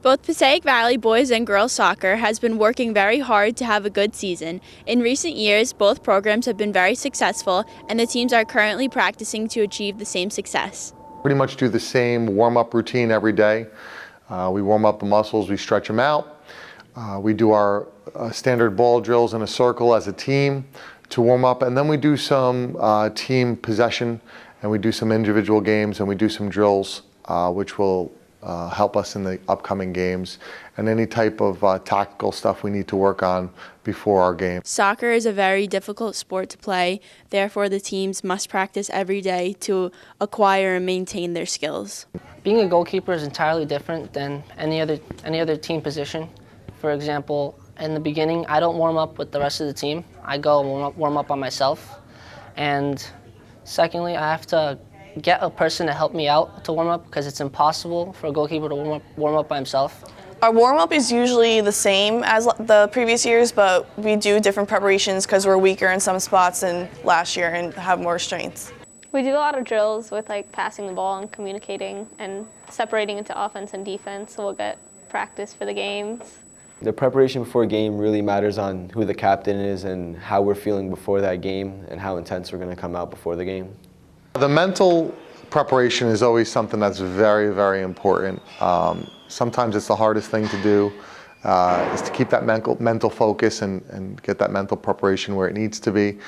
Both Passaic Valley boys and girls soccer has been working very hard to have a good season. In recent years, both programs have been very successful, and the teams are currently practicing to achieve the same success. Pretty much do the same warm-up routine every day. We warm up the muscles, we stretch them out. We do our standard ball drills in a circle as a team to warm up, and then we do some team possession, and we do some individual games, and we do some drills, which will help us in the upcoming games, and any type of tactical stuff we need to work on before our game. Soccer is a very difficult sport to play, therefore the teams must practice every day to acquire and maintain their skills. Being a goalkeeper is entirely different than any other team position. For example, in the beginning, I don't warm up with the rest of the team. I go and warm up by myself. And secondly, I have to get a person to help me out to warm up because it's impossible for a goalkeeper to warm up by himself. Our warm-up is usually the same as the previous years, but we do different preparations because we're weaker in some spots than last year and have more strengths. We do a lot of drills with passing the ball and communicating and separating into offense and defense, so we'll get practice for the games. The preparation before a game really matters on who the captain is and how we're feeling before that game and how intense we're going to come out before the game. The mental preparation is always something that's very, very important. Sometimes it's the hardest thing to do, is to keep that mental focus and get that mental preparation where it needs to be.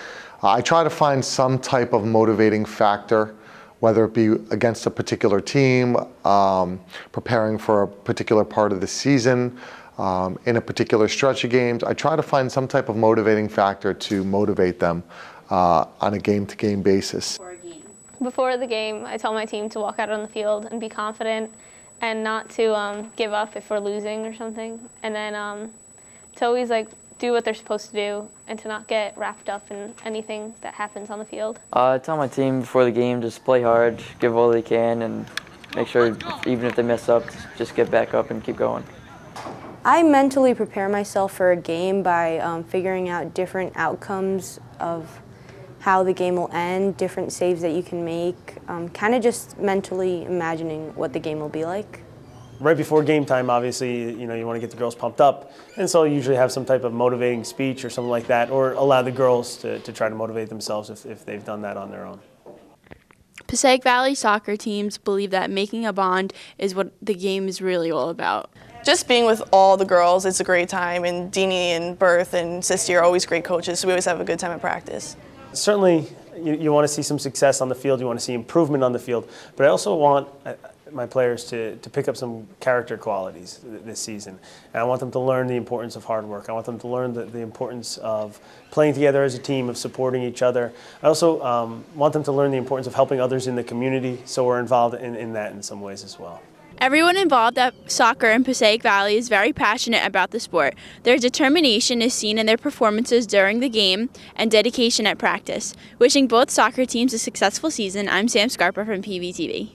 I try to find some type of motivating factor, whether it be against a particular team, preparing for a particular part of the season, in a particular stretch of games. I try to find some type of motivating factor to motivate them on a game-to-game basis. Before the game, I tell my team to walk out on the field and be confident and not to give up if we're losing or something. And then to always do what they're supposed to do and to not get wrapped up in anything that happens on the field. I tell my team before the game, just play hard, give all they can, and make sure even if they mess up, just get back up and keep going. I mentally prepare myself for a game by figuring out different outcomes of how the game will end, different saves that you can make, kind of just mentally imagining what the game will be like. Right before game time, obviously, you want to get the girls pumped up, and so you usually have some type of motivating speech or something like that, or allow the girls to try to motivate themselves if they've done that on their own. Passaic Valley soccer teams believe that making a bond is what the game is really all about. Just being with all the girls, it's a great time, and Deeney and Berth and Sisti are always great coaches, so we always have a good time at practice. Certainly, you want to see some success on the field, you want to see improvement on the field, but I also want my players to pick up some character qualities this season. And I want them to learn the importance of hard work. I want them to learn the importance of playing together as a team, of supporting each other. I also want them to learn the importance of helping others in the community, so we're involved in that in some ways as well. Everyone involved at soccer in Passaic Valley is very passionate about the sport. Their determination is seen in their performances during the game and dedication at practice. Wishing both soccer teams a successful season, I'm Scarpa from PVTV.